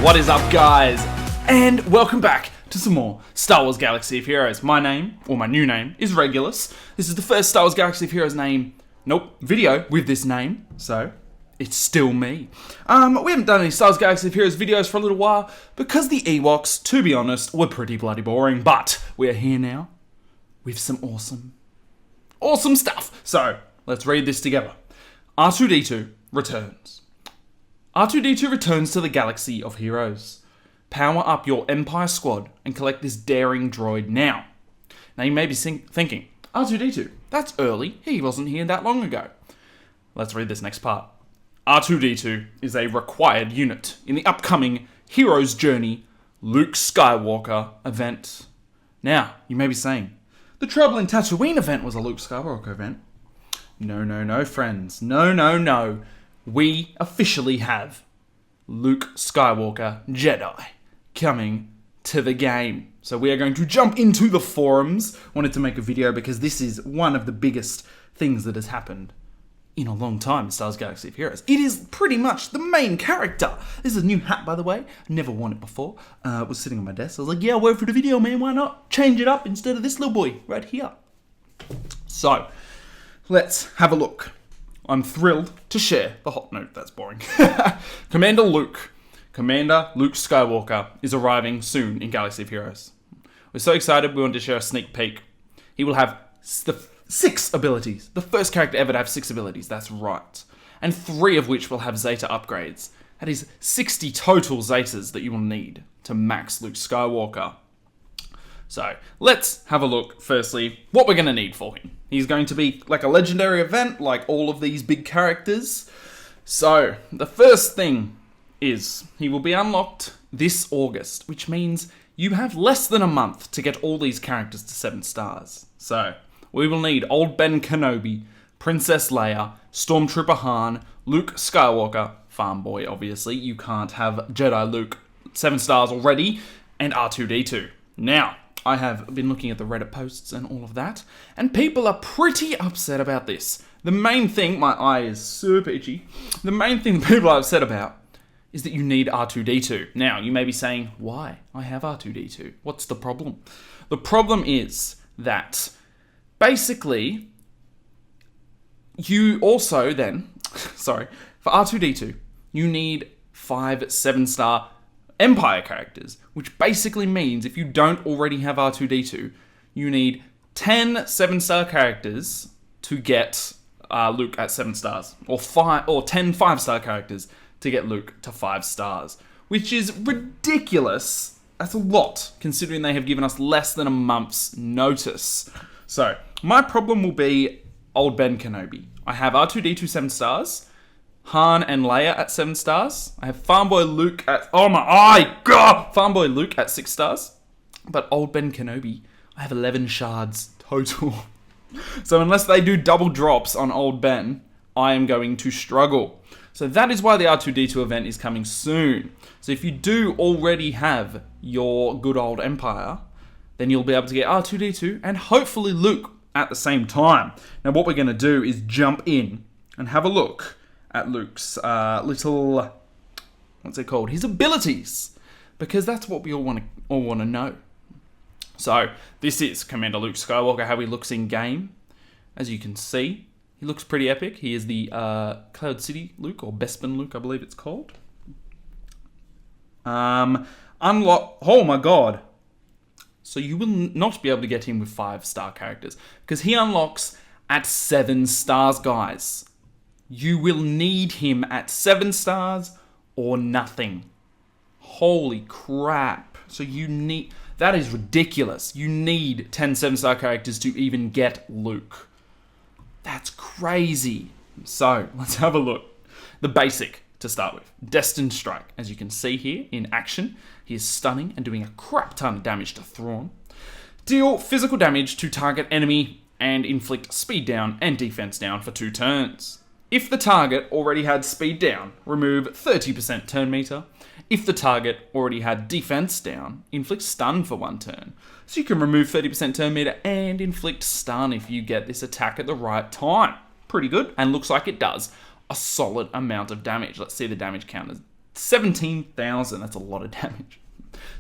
What is up, guys? And welcome back to some more Star Wars Galaxy of Heroes. My name, or my new name, is Regulus. This is the first Star Wars Galaxy of Heroes video with this name, so it's still me. We haven't done any Star Wars Galaxy of Heroes videos for a little while because the Ewoks, to be honest, were pretty bloody boring, but we're here now with some awesome stuff. So, let's read this together. R2D2 Returns. R2D2 returns to the Galaxy of Heroes. Power up your Empire squad and collect this daring droid now. Now you may be thinking, R2D2, that's early, he wasn't here that long ago. Let's read this next part. R2D2 is a required unit in the upcoming Hero's Journey Luke Skywalker event. Now, you may be saying, the Trouble in Tatooine event was a Luke Skywalker event. No, friends. No. We officially have Luke Skywalker Jedi coming to the game. So we are going to jump into the forums. Wanted to make a video because this is one of the biggest things that has happened in a long time in Star Wars Galaxy of Heroes. It is pretty much the main character. This is a new hat, by the way. Never worn it before. It was sitting on my desk. I was like, yeah, I'll wear it for the video, man. Why not? Change it up instead of this little boy right here. So, let's have a look. I'm thrilled to share the hot note. That's boring. Commander Luke Skywalker is arriving soon in Galaxy of Heroes. We're so excited we wanted to share a sneak peek. He will have 6 abilities. The first character ever to have 6 abilities, that's right. And 3 of which will have Zeta'd upgrades. That is 60 total Zeta'ds that you will need to max Luke Skywalker. So, let's have a look, firstly, what we're going to need for him. He's going to be like a legendary event, like all of these big characters. So, the first thing is, he will be unlocked this August, which means you have less than a month to get all these characters to 7 stars. So, we will need old Ben Kenobi, Princess Leia, StormTrooper Han, Luke Skywalker, Farm Boy, obviously. You can't have Jedi Luke 7 stars already, and R2D2. Now, I have been looking at the Reddit posts and all of that, and people are pretty upset about this. The main thing, my eye is super itchy, the main thing that people are upset about is that you need R2D2. Now, you may be saying, why? I have R2D2. What's the problem? The problem is that, basically, you also then, for R2D2, you need 5 7-star Empire characters, which basically means if you don't already have R2D2, you need 10 7-star characters to get Luke at 7 stars, or 10 5-star characters to get Luke to 5 stars, which is ridiculous. That's a lot, considering they have given us less than a month's notice. So, my problem will be old Ben Kenobi. I have R2D2 7 stars, Han and Leia at 7 stars. I have Farm Boy Luke at... Oh my eye! God! Farm Boy Luke at 6 stars. But old Ben Kenobi, I have 11 shards total. So unless they do double drops on old Ben, I am going to struggle. So that is why the R2D2 event is coming soon. So if you do already have your good old Empire, then you'll be able to get R2D2 and hopefully Luke at the same time. Now what we're going to do is jump in and have a look at Luke's little, what's it called? His abilities, because that's what we all want to know. So this is Commander Luke Skywalker, how he looks in game. As you can see, he looks pretty epic. He is the Cloud City Luke, or Bespin Luke, I believe it's called. Unlock. Oh my god! So you will not be able to get him with 5-star characters because he unlocks at 7 stars, guys. You will need him at 7 stars or nothing. Holy crap. So that is ridiculous. You need 10 7-star characters to even get Luke. That's crazy. So, let's have a look. The basic to start with. Destined Strike. As you can see here in action, he is stunning and doing a crap ton of damage to Thrawn. Deal physical damage to target enemy and inflict speed down and defense down for 2 turns. If the target already had speed down, remove 30% turn meter. If the target already had defense down, inflict stun for 1 turn. So you can remove 30% turn meter and inflict stun if you get this attack at the right time. Pretty good, and looks like it does a solid amount of damage. Let's see the damage counters 17,000. That's a lot of damage.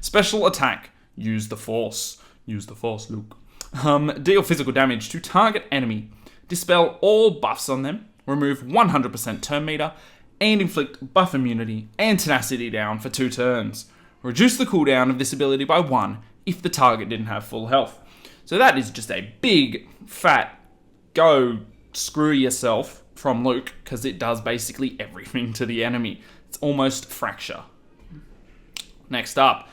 Special attack. Use the Force. Use the Force, Luke. Deal physical damage to target enemy. Dispel all buffs on them. Remove 100% turn meter. And inflict buff immunity and tenacity down for 2 turns. Reduce the cooldown of this ability by 1 if the target didn't have full health. So that is just a big, fat, go screw yourself from Luke, because it does basically everything to the enemy. It's almost fracture. Next up,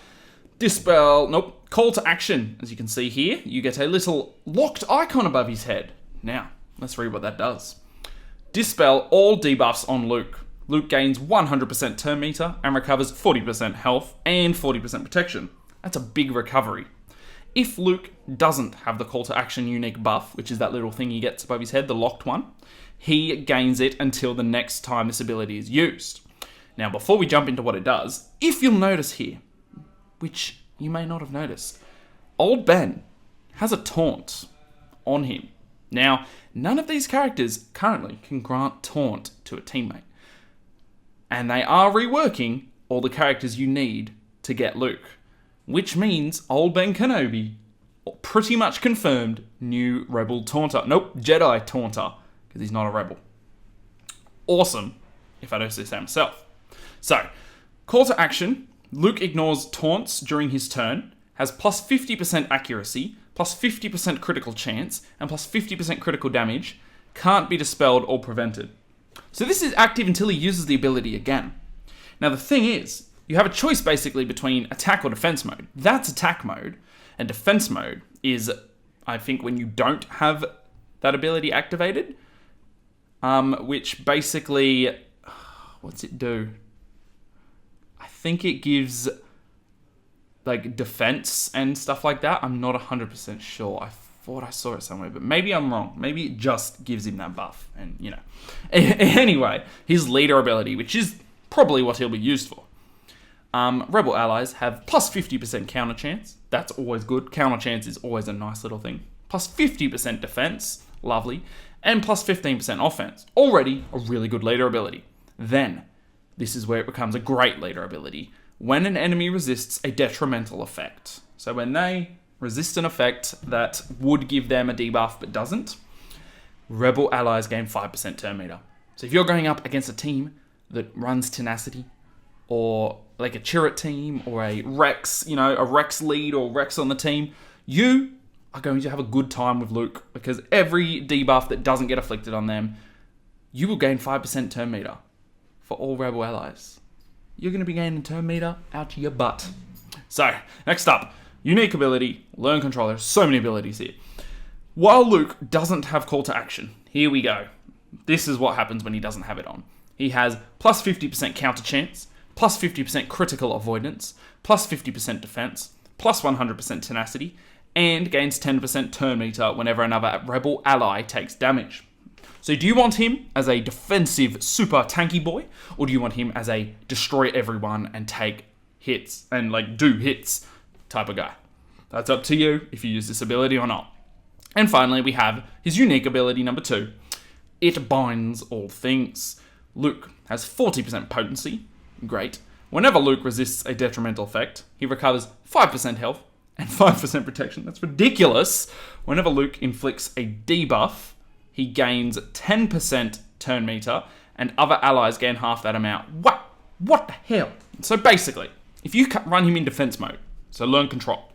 call to action. As you can see here, you get a little locked icon above his head. Now, let's read what that does. Dispel all debuffs on Luke. Luke gains 100% turn meter and recovers 40% health and 40% protection. That's a big recovery. If Luke doesn't have the call to action unique buff, which is that little thing he gets above his head, the locked one, he gains it until the next time this ability is used. Now, before we jump into what it does, if you'll notice here, which you may not have noticed, old Ben has a taunt on him. Now, none of these characters currently can grant taunt to a teammate. And they are reworking all the characters you need to get Luke. Which means old Ben Kenobi, pretty much confirmed, new Rebel Taunter. Nope, Jedi Taunter, because he's not a Rebel. Awesome, if I don't say so myself. So, call to action. Luke ignores taunts during his turn, has plus 50% accuracy, plus 50% critical chance, and plus 50% critical damage, can't be dispelled or prevented. So this is active until he uses the ability again. Now the thing is, you have a choice basically between attack or defense mode. That's attack mode, and defense mode is, I think, when you don't have that ability activated, which basically, what's it do? I think it gives like defense and stuff like that. I'm not 100% sure. I thought I saw it somewhere, but maybe I'm wrong. Maybe it just gives him that buff, and you know. Anyway, his leader ability, which is probably what he'll be used for. Rebel allies have plus 50% counter chance. That's always good. Counter chance is always a nice little thing. Plus 50% defense, lovely, and plus 15% offense. Already a really good leader ability. Then, this is where it becomes a great leader ability. When an enemy resists a detrimental effect. So when they resist an effect that would give them a debuff but doesn't, Rebel allies gain 5% turn meter. So if you're going up against a team that runs tenacity, or like a Chirrut team, or a Rex, a Rex lead or Rex on the team, you are going to have a good time with Luke, because every debuff that doesn't get afflicted on them, you will gain 5% turn meter for all Rebel allies. You're going to be gaining turn meter out to your butt. So, next up, unique ability, Learn Control. There's so many abilities here. While Luke doesn't have call to action, here we go. This is what happens when he doesn't have it on. He has plus 50% counter chance, plus 50% critical avoidance, plus 50% defense, plus 100% tenacity, and gains 10% turn meter whenever another Rebel ally takes damage. So do you want him as a defensive super tanky boy, or do you want him as a destroy everyone and take hits and do hits type of guy? That's up to you if you use this ability or not. And finally, we have his unique ability number 2. It binds all things. Luke has 40% potency. Great. Whenever Luke resists a detrimental effect, he recovers 5% health and 5% protection. That's ridiculous. Whenever Luke inflicts a debuff, he gains 10% turn meter, and other allies gain half that amount. What the hell? So basically, if you run him in defense mode, so Learn Control,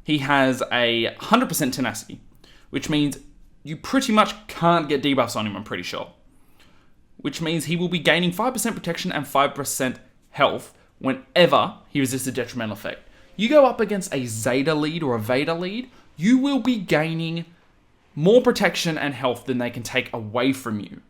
he has a 100% tenacity, which means you pretty much can't get debuffs on him, I'm pretty sure. Which means he will be gaining 5% protection and 5% health whenever he resists a detrimental effect. You go up against a Zeta lead or a Vader lead, you will be gaining more protection and health than they can take away from you.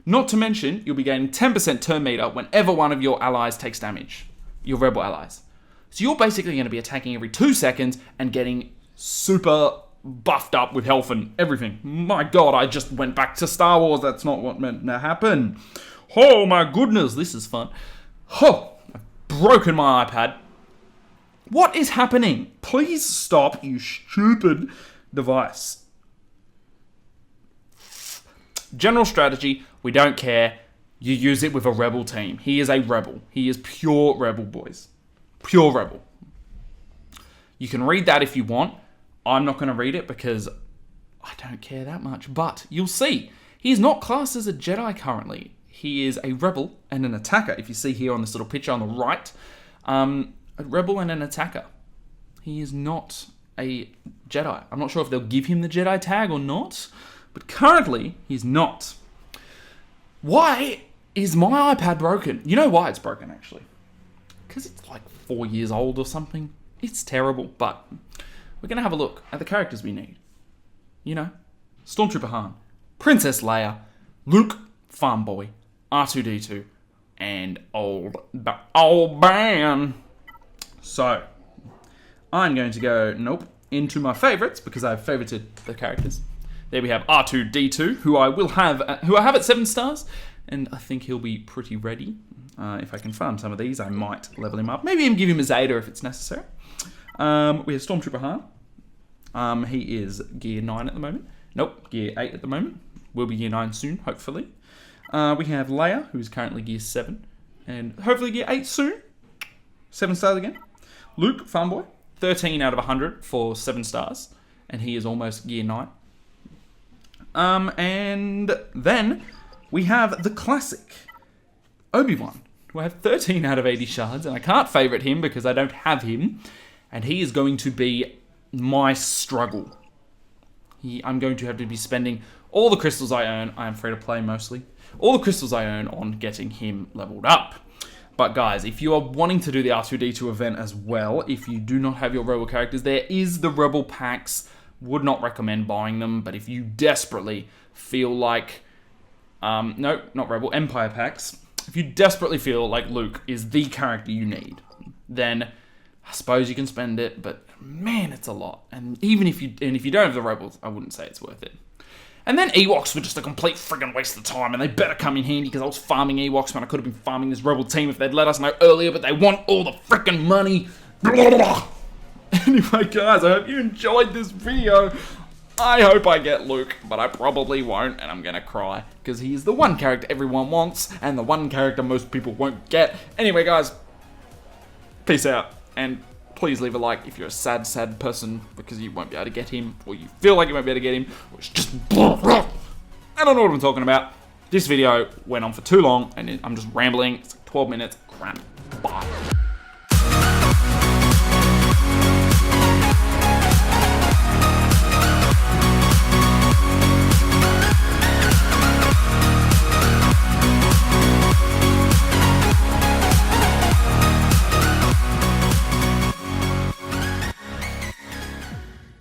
Not to mention, you'll be gaining 10% turn meter whenever one of your allies takes damage. Your Rebel allies. So you're basically going to be attacking every 2 seconds and getting super buffed up with health and everything. My god, I just went back to Star Wars. That's not what meant to happen. Oh my goodness, this is fun. Oh, I've broken my iPad. What is happening? Please stop, you stupid device. General strategy, we don't care. you use it with a rebel team. He is a rebel. He is pure rebel, boys. Pure rebel. You can read that if you want. I'm not going to read it because I don't care that much. But you'll see. He is not classed as a Jedi currently. He is a rebel and an attacker. If you see here on this little picture on the right, a rebel and an attacker. He is not a Jedi. I'm not sure if they'll give him the Jedi tag or not, but currently he's not. Why is my iPad broken? You know why it's broken, actually. Because it's like 4 years old or something. It's terrible, but we're going to have a look at the characters we need. You know, StormTrooper Han, Princess Leia, Luke, Farm Boy, R2D2, and old Ben. So, I'm going to go, into my favorites, because I've favorited the characters. There we have R2D2, who I have at 7 stars, and I think he'll be pretty ready. If I can farm some of these, I might level him up. Maybe even give him a Zeta'd if it's necessary. We have StormTrooper Han. He is gear 9 at the moment. Gear 8 at the moment. Will be gear 9 soon, hopefully. We have Leia, who is currently gear 7, and hopefully gear 8 soon. 7 stars again. Luke, Farm Boy, 13 out of 100 for 7 stars, and he is almost gear 9. And then we have the classic Obi-Wan, who I have 13 out of 80 shards, and I can't favourite him because I don't have him, and he is going to be my struggle. I'm going to have to be spending all the crystals I earn. I am free to play mostly. All the crystals I earn on getting him leveled up. But guys, if you are wanting to do the R2D2 event as well, if you do not have your Rebel characters, there is the Rebel packs. Would not recommend buying them, but if you desperately feel like... no, not Rebel, Empire packs. If you desperately feel like Luke is the character you need, then I suppose you can spend it, but man, it's a lot. And even if you don't have the Rebels, I wouldn't say it's worth it. And then Ewoks were just a complete friggin' waste of time, and they better come in handy because I was farming Ewoks when I could have been farming this Rebel team if they'd let us know earlier, but they want all the friggin' money. Anyway, guys, I hope you enjoyed this video. I hope I get Luke, but I probably won't, and I'm gonna cry, because he's the one character everyone wants, and the one character most people won't get. Anyway, guys, peace out, and please leave a like if you're a sad person, because you won't be able to get him, or you feel like you won't be able to get him, or it's just... I don't know what I'm talking about. This video went on for too long, and I'm just rambling. It's like 12 minutes. Crap. Bye.